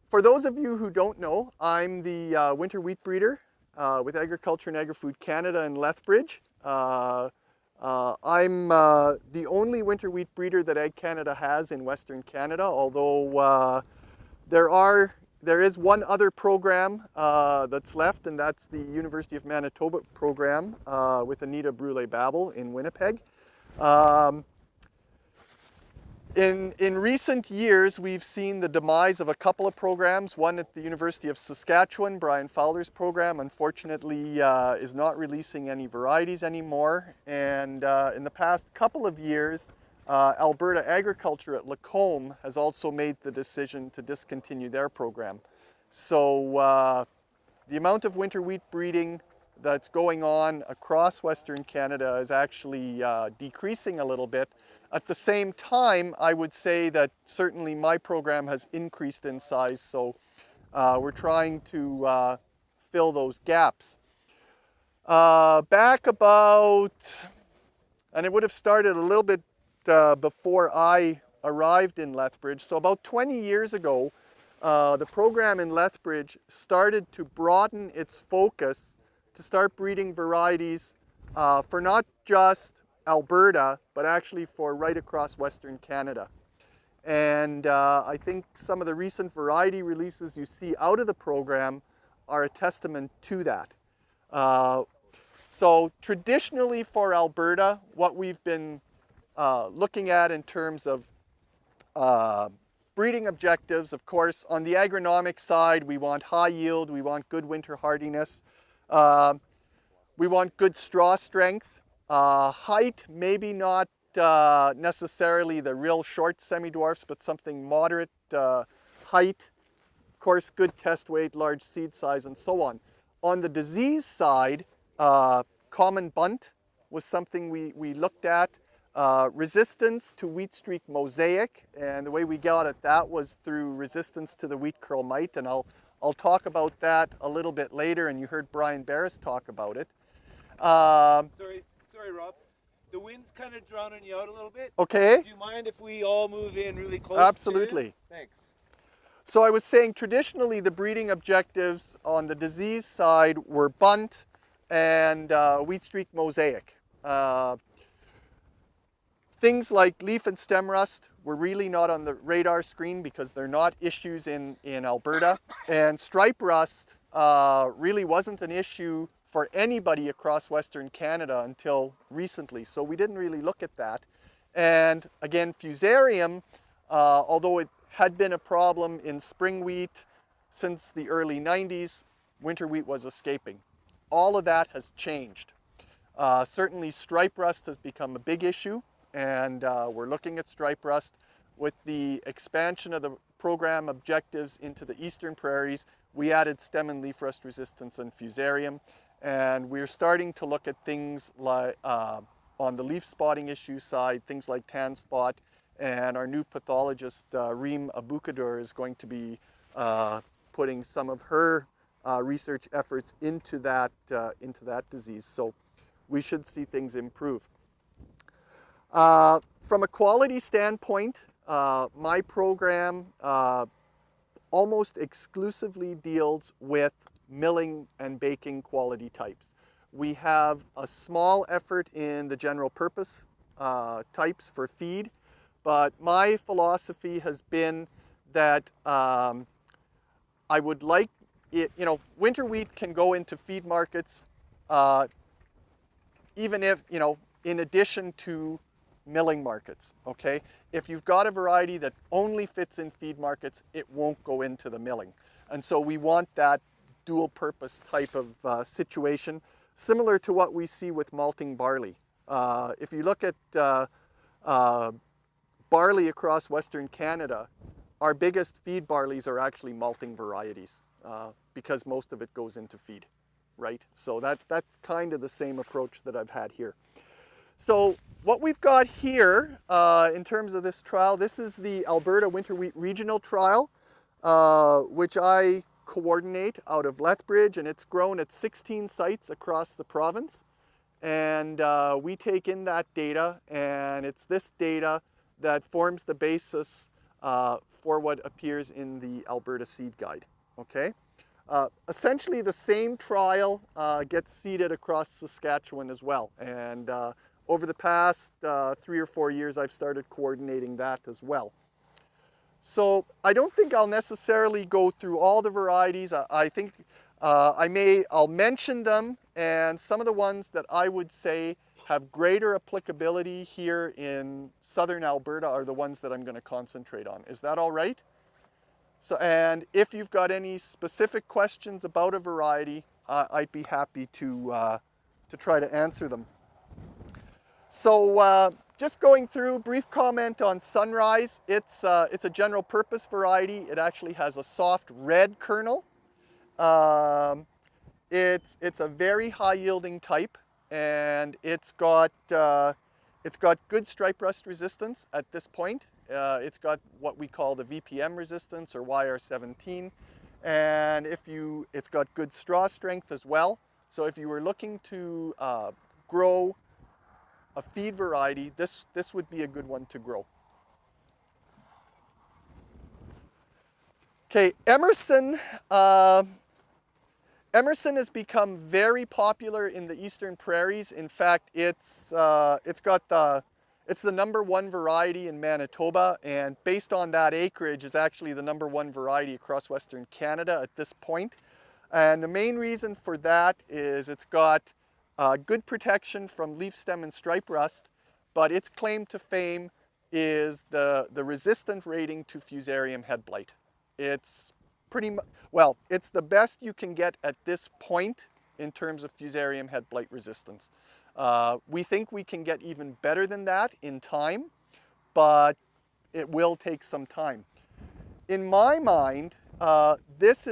For those of you who don't know, I'm the winter wheat breeder with Agriculture and Agri-Food Canada in Lethbridge. I'm the only winter wheat breeder that Ag Canada has in Western Canada, although there is one other program that's left, and that's the University of Manitoba program with Anita Brule-Babel in Winnipeg. In recent years, we've seen the demise of a couple of programs. One at the University of Saskatchewan, Brian Fowler's program, unfortunately is not releasing any varieties anymore. And in the past couple of years, Alberta Agriculture at Lacombe has also made the decision to discontinue their program. So the amount of winter wheat breeding that's going on across Western Canada is actually decreasing a little bit. At the same time, I would say that certainly my program has increased in size, so we're trying to fill those gaps. Back about, and it would have started a little bit before I arrived in Lethbridge, so about 20 years ago, the program in Lethbridge started to broaden its focus to start breeding varieties for not just Alberta, but actually for right across Western Canada. And I think some of the recent variety releases you see out of the program are a testament to that. So traditionally for Alberta, what we've been looking at in terms of breeding objectives, of course, on the agronomic side, we want high yield, we want good winter hardiness, we want good straw strength. Height, maybe not necessarily the real short semi-dwarfs, but something moderate height. Of course, good test weight, large seed size, and so on. On the disease side, common bunt was something we looked at. Resistance to wheat streak mosaic, and the way we got at that was through resistance to the wheat curl mite, and I'll talk about that a little bit later, and you heard Brian Barris talk about it. Sorry, Rob. The wind's kind of drowning you out a little bit. Okay. Do you mind if we all move in really close? Absolutely. Thanks. So I was saying traditionally the breeding objectives on the disease side were bunt and wheat streak mosaic. Things like leaf and stem rust were really not on the radar screen because they're not issues in Alberta. And stripe rust really wasn't an issue for anybody across Western Canada until recently. So we didn't really look at that. And again, fusarium, although it had been a problem in spring wheat since the early 90s, winter wheat was escaping. All of that has changed. Certainly stripe rust has become a big issue, and we're looking at stripe rust. With the expansion of the program objectives into the eastern prairies, we added stem and leaf rust resistance and fusarium. And we're starting to look at things like, on the leaf spotting issue side, things like tan spot, and our new pathologist, Reem Abukadur, is going to be putting some of her research efforts into that disease. So we should see things improve. From a quality standpoint, my program almost exclusively deals with milling and baking quality types. We have a small effort in the general purpose types for feed, but my philosophy has been that I would like it, winter wheat can go into feed markets even if, in addition to milling markets, okay? If you've got a variety that only fits in feed markets, it won't go into the milling. And so we want that dual purpose type of situation, similar to what we see with malting barley. If you look at barley across Western Canada, our biggest feed barleys are actually malting varieties because most of it goes into feed, right? So that's kind of the same approach that I've had here. So what we've got here in terms of this trial, this is the Alberta Winter Wheat Regional Trial, which I coordinate out of Lethbridge, and it's grown at 16 sites across the province. And we take in that data, and it's this data that forms the basis for what appears in the Alberta Seed Guide. Okay, essentially the same trial gets seeded across Saskatchewan as well, and over the past 3 or 4 years I've started coordinating that as well. So I don't think I'll necessarily go through all the varieties. I think I'll mention them, and some of the ones that I would say have greater applicability here in southern Alberta are the ones that I'm going to concentrate on. Is that all right? So, and if you've got any specific questions about a variety, I'd be happy to try to answer them. So just going through, brief comment on Sunrise. It's a general purpose variety. It actually has a soft red kernel. It's a very high yielding type, and it's got good stripe rust resistance at this point. It's got what we call the VPM resistance, or YR17, and it's got good straw strength as well. So if you were looking to grow a feed variety, this would be a good one to grow. Okay, Emerson. Emerson has become very popular in the eastern prairies. In fact, it's the #1 variety in Manitoba, and based on that acreage is actually the #1 variety across Western Canada at this point. And the main reason for that is it's got good protection from leaf stem and stripe rust, but its claim to fame is the resistant rating to Fusarium head blight. It's it's the best you can get at this point in terms of Fusarium head blight resistance. We think we can get even better than that in time, but it will take some time. In my mind, this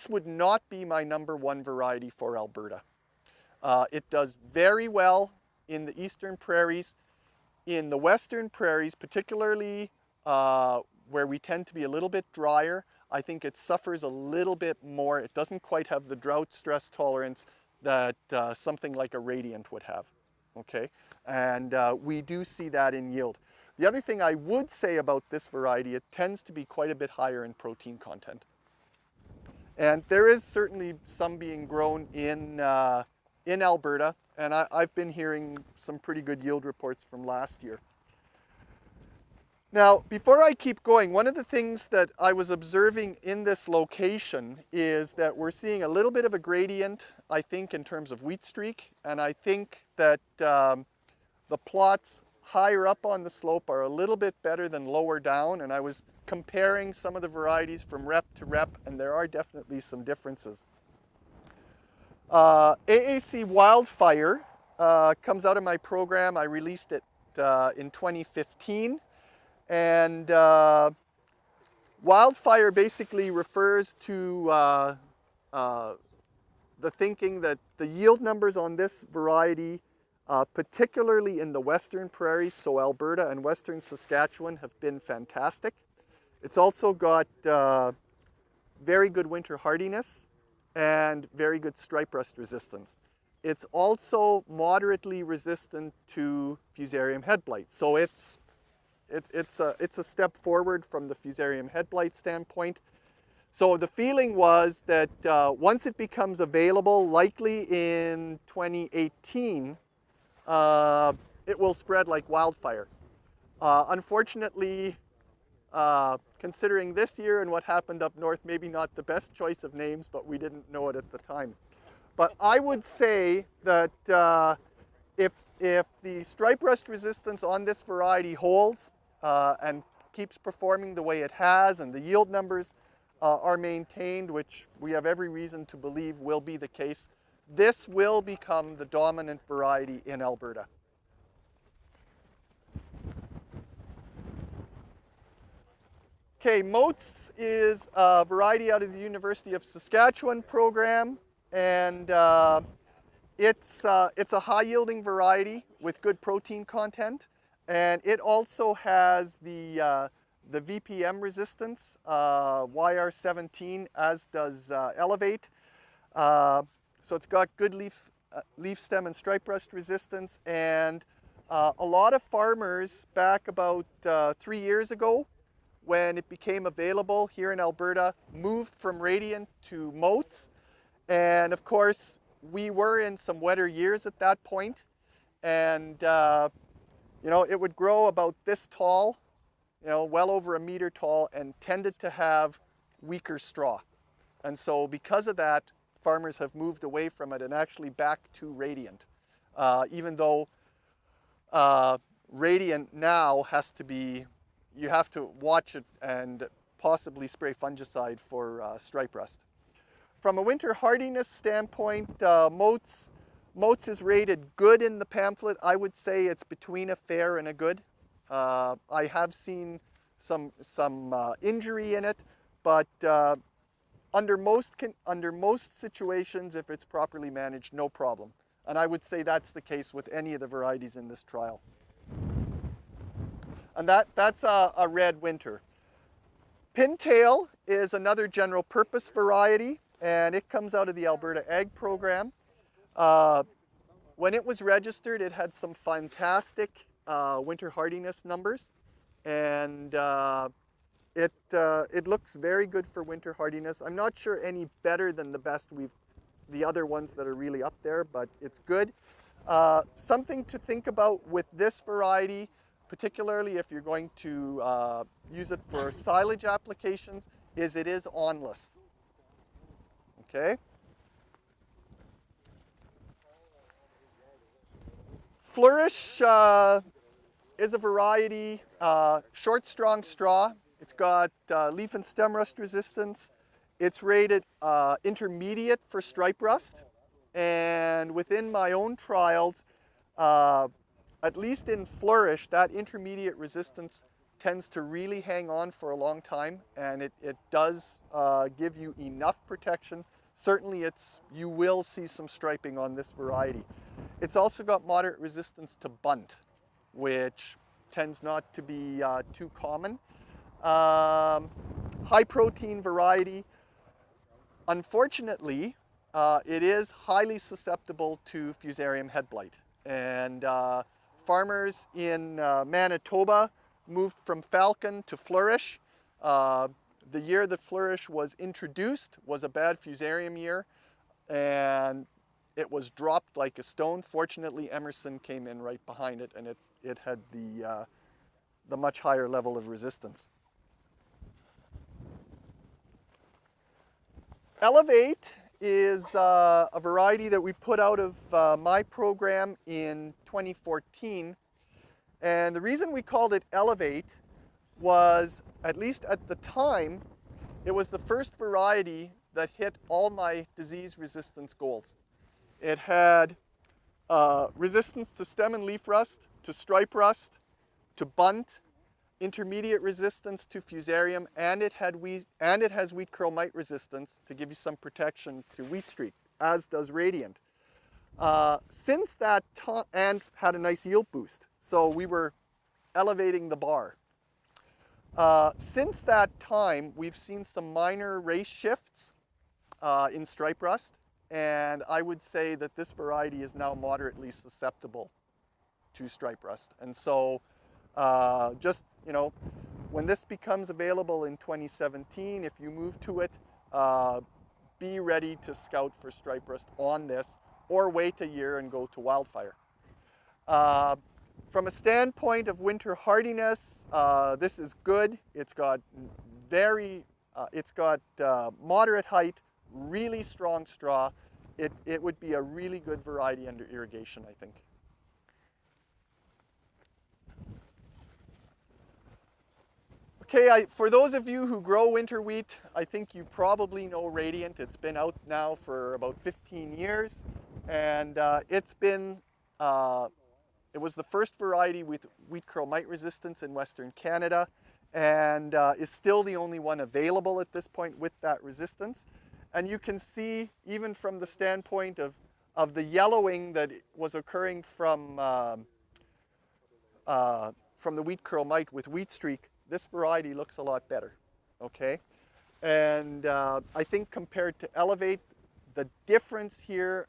would not be my #1 variety for Alberta. It does very well in the eastern prairies. In the western prairies, particularly where we tend to be a little bit drier, I think it suffers a little bit more. It doesn't quite have the drought stress tolerance that something like a Radiant would have, okay? And we do see that in yield. The other thing I would say about this variety, it tends to be quite a bit higher in protein content. And there is certainly some being grown in Alberta, and I've been hearing some pretty good yield reports from last year. Now, before I keep going, one of the things that I was observing in this location is that we're seeing a little bit of a gradient, I think, in terms of wheat streak, and I think that the plots higher up on the slope are a little bit better than lower down, and I was comparing some of the varieties from rep to rep, and there are definitely some differences. AAC Wildfire comes out of my program. I released it in 2015. And Wildfire basically refers to the thinking that the yield numbers on this variety, particularly in the western prairies, so Alberta and western Saskatchewan, have been fantastic. It's also got very good winter hardiness and very good stripe rust resistance. It's also moderately resistant to Fusarium head blight, so it's a step forward from the Fusarium head blight standpoint. So the feeling was that once it becomes available, likely in 2018, it will spread like wildfire. Unfortunately, considering this year and what happened up north, maybe not the best choice of names, but we didn't know it at the time. But I would say that if the stripe rust resistance on this variety holds and keeps performing the way it has, and the yield numbers are maintained, which we have every reason to believe will be the case, this will become the dominant variety in Alberta. Okay, Moats is a variety out of the University of Saskatchewan program, and it's a high-yielding variety with good protein content, and it also has the VPM resistance, YR17, as does Elevate. So it's got good leaf stem and stripe rust resistance, and A lot of farmers back about 3 years ago, when it became available here in Alberta, moved from Radiant to Moats. And of course, we were in some wetter years at that point. And, it would grow about this tall, well over a meter tall, and tended to have weaker straw. And so because of that, farmers have moved away from it and actually back to Radiant. Even though Radiant now has to be, you have to watch it and possibly spray fungicide for stripe rust. From a winter hardiness standpoint, Moats is rated good in the pamphlet. I would say it's between a fair and a good. I have seen some injury in it, but under most situations, if it's properly managed, no problem. And I would say that's the case with any of the varieties in this trial. And that's a red winter. Pintail is another general purpose variety, and it comes out of the Alberta Ag program. When it was registered, it had some fantastic winter hardiness numbers, and it looks very good for winter hardiness. I'm not sure any better than the other ones that are really up there, but it's good. Something to think about with this variety, particularly if you're going to use it for silage applications, is it is awnless. Okay? Flourish is a variety, short, strong straw. It's got leaf and stem rust resistance. It's rated intermediate for stripe rust. And within my own trials, at least in Flourish, that intermediate resistance tends to really hang on for a long time, and it does give you enough protection. Certainly you will see some striping on this variety. It's also got moderate resistance to bunt, which tends not to be too common. High protein variety. Unfortunately, it is highly susceptible to fusarium head blight. And farmers in Manitoba moved from Falcon to Flourish. The year that Flourish was introduced was a bad fusarium year, and it was dropped like a stone. Fortunately, Emerson came in right behind it, and it had the much higher level of resistance. Elevate is a variety that we put out of my program in 2014. And the reason we called it Elevate was, at least at the time, it was the first variety that hit all my disease resistance goals. It had resistance to stem and leaf rust, to stripe rust, to bunt, intermediate resistance to fusarium, and it has wheat curl mite resistance to give you some protection to wheat streak, as does Radiant. Since that time, and had a nice yield boost, so we were elevating the bar. Since that time, we've seen some minor race shifts in stripe rust, and I would say that this variety is now moderately susceptible to stripe rust. And so just, when this becomes available in 2017, if you move to it, be ready to scout for stripe rust on this, or wait a year and go to Wildfire. From a standpoint of winter hardiness, this is good. It's got moderate height, really strong straw. It would be a really good variety under irrigation, I think. Okay, for those of you who grow winter wheat, I think you probably know Radiant. It's been out now for about 15 years, and it was the first variety with wheat curl mite resistance in Western Canada, and is still the only one available at this point with that resistance. And you can see, even from the standpoint of the yellowing that was occurring from the wheat curl mite with wheat streak, this variety looks a lot better, okay? And I think compared to Elevate, the difference here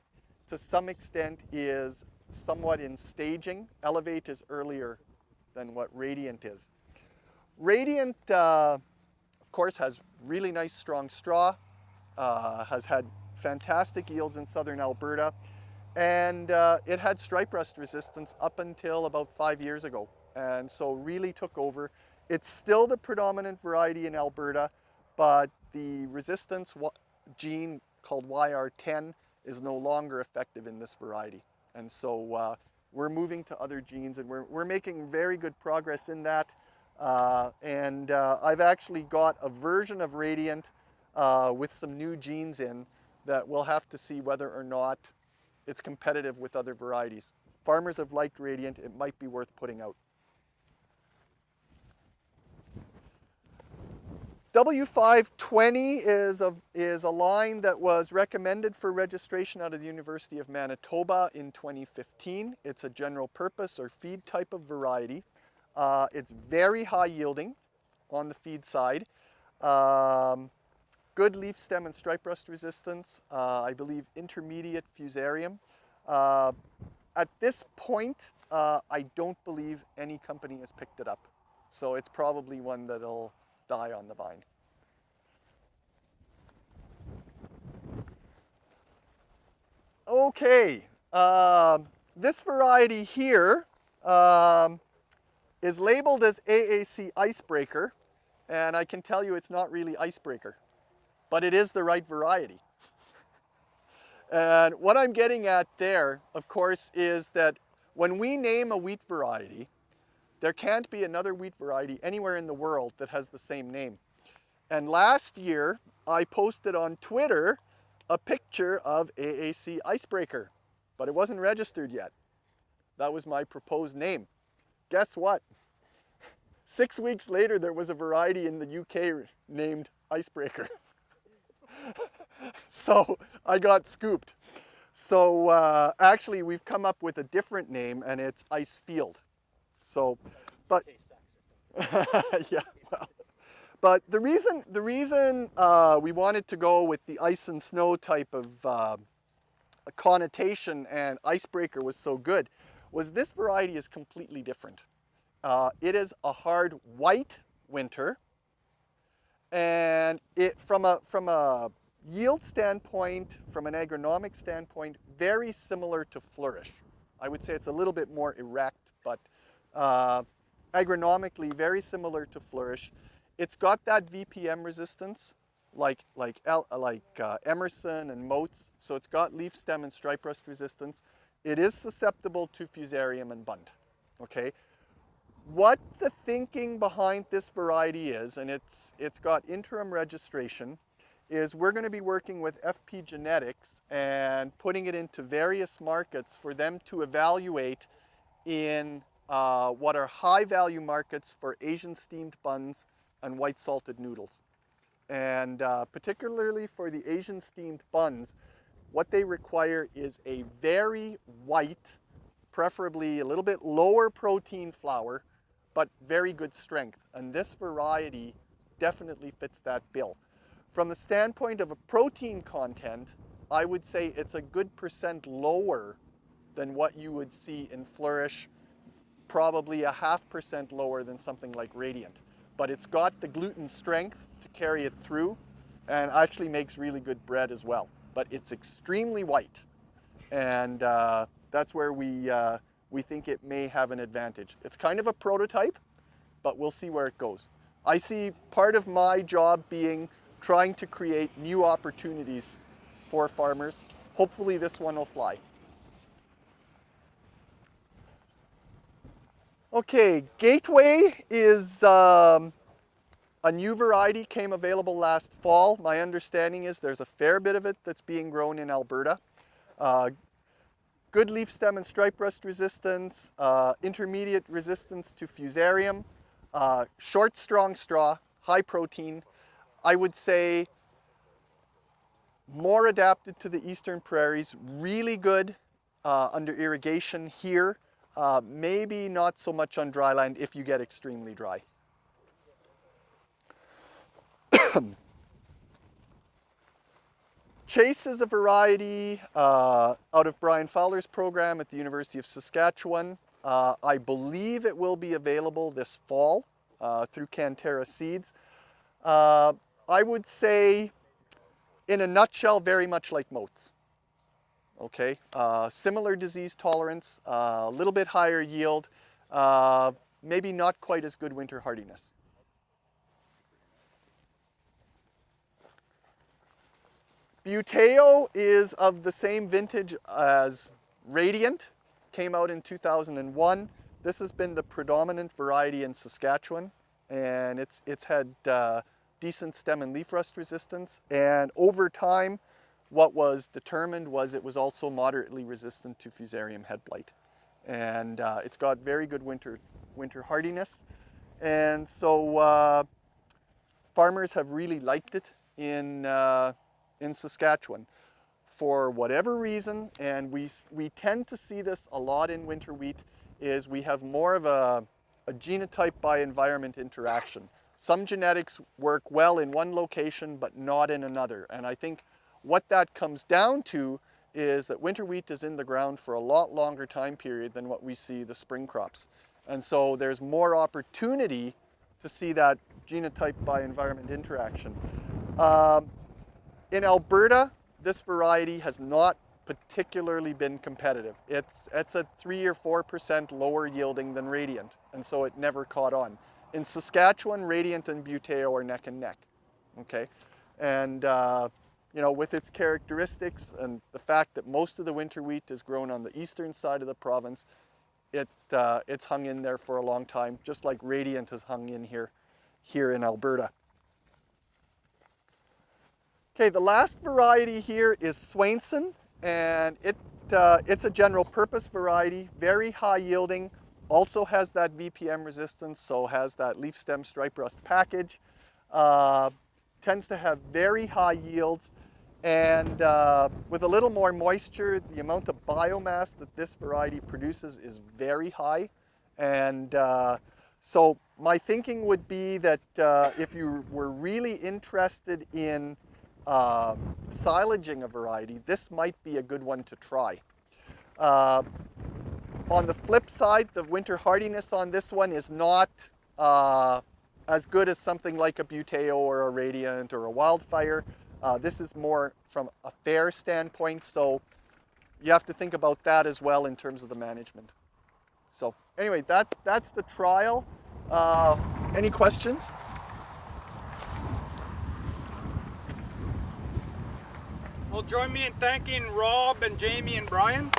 to some extent is somewhat in staging. Elevate is earlier than what Radiant is. Radiant, of course, has really nice strong straw, has had fantastic yields in southern Alberta, and it had stripe rust resistance up until about 5 years ago, and so really took over. It's still the predominant variety in Alberta, but the resistance gene called YR10 is no longer effective in this variety. And so we're moving to other genes, and we're making very good progress in that. I've actually got a version of Radiant with some new genes in that we'll have to see whether or not it's competitive with other varieties. Farmers have liked Radiant. It might be worth putting out. W520 is a line that was recommended for registration out of the University of Manitoba in 2015. It's a general purpose or feed type of variety. It's very high yielding on the feed side. Good leaf stem and stripe rust resistance. I believe intermediate fusarium. At this point, I don't believe any company has picked it up. So it's probably one that'll die on the vine. Okay, this variety here is labeled as AAC Icebreaker, and I can tell you it's not really Icebreaker, but it is the right variety. And what I'm getting at there, of course, is that when we name a wheat variety, there can't be another wheat variety anywhere in the world that has the same name. And last year, I posted on Twitter a picture of AAC Icebreaker, but it wasn't registered yet. That was my proposed name. Guess what? 6 weeks later, there was a variety in the UK named Icebreaker. So I got scooped. So actually, we've come up with a different name, and it's Icefield. So, but yeah, well, but the reason we wanted to go with the ice and snow type of connotation and Icebreaker was so good was this variety is completely different. It is a hard white winter, and it from a yield standpoint, from an agronomic standpoint, very similar to Flourish. I would say it's a little bit more erect, but agronomically very similar to Flourish. It's got that VPM resistance like Emerson and Moats, so it's got leaf stem and stripe rust resistance. It is susceptible to fusarium and bunt, okay? What the thinking behind this variety is, and it's got interim registration, is we're going to be working with FP Genetics and putting it into various markets for them to evaluate in what are high value markets for Asian steamed buns and white salted noodles. And particularly for the Asian steamed buns, what they require is a very white, preferably a little bit lower protein flour, but very good strength. And this variety definitely fits that bill. From the standpoint of a protein content, I would say it's a good % lower than what you would see in Flourish, probably a 0.5% lower than something like Radiant. But it's got the gluten strength to carry it through and actually makes really good bread as well. But it's extremely white, and that's where we think it may have an advantage. It's kind of a prototype, but we'll see where it goes. I see part of my job being trying to create new opportunities for farmers. Hopefully this one will fly. Okay, Gateway is a new variety, came available last fall. My understanding is there's a fair bit of it that's being grown in Alberta. Good leaf stem and stripe rust resistance, intermediate resistance to fusarium, short strong straw, high protein. I would say more adapted to the eastern prairies, really good under irrigation here. Maybe not so much on dry land if you get extremely dry. Chase is a variety out of Brian Fowler's program at the University of Saskatchewan. I believe it will be available this fall through Cantera Seeds. I would say, in a nutshell, very much like Moats. Okay, similar disease tolerance, a little bit higher yield, maybe not quite as good winter hardiness. Buteo is of the same vintage as Radiant, came out in 2001. This has been the predominant variety in Saskatchewan, and it's had decent stem and leaf rust resistance. And over time, what was determined was it was also moderately resistant to Fusarium head blight. And it's got very good winter hardiness. And so farmers have really liked it in Saskatchewan for whatever reason, and we tend to see this a lot in winter wheat, is we have more of a genotype by environment interaction. Some genetics work well in one location but not in another, and I think what that comes down to is that winter wheat is in the ground for a lot longer time period than what we see the spring crops, and so there's more opportunity to see that genotype by environment interaction. In Alberta, this variety has not particularly been competitive. It's a 3 or 4% lower yielding than Radiant, and so it never caught on. In Saskatchewan, Radiant and Buteo are neck and neck, okay? And you know, with its characteristics and the fact that most of the winter wheat is grown on the eastern side of the province, it's hung in there for a long time, just like Radiant has hung in here in Alberta. Okay, the last variety here is Swanson, and it's a general purpose variety, very high yielding, also has that VPM resistance, so has that leaf stem stripe rust package, tends to have very high yields, and with a little more moisture, the amount of biomass that this variety produces is very high. And so my thinking would be that if you were really interested in silaging a variety, this might be a good one to try. On the flip side, the winter hardiness on this one is not as good as something like a Buteo or a Radiant or a Wildfire. This is more from a fair standpoint, so you have to think about that as well in terms of the management. So anyway, that's the trial. Any questions? Well, join me in thanking Rob and Jamie and Brian.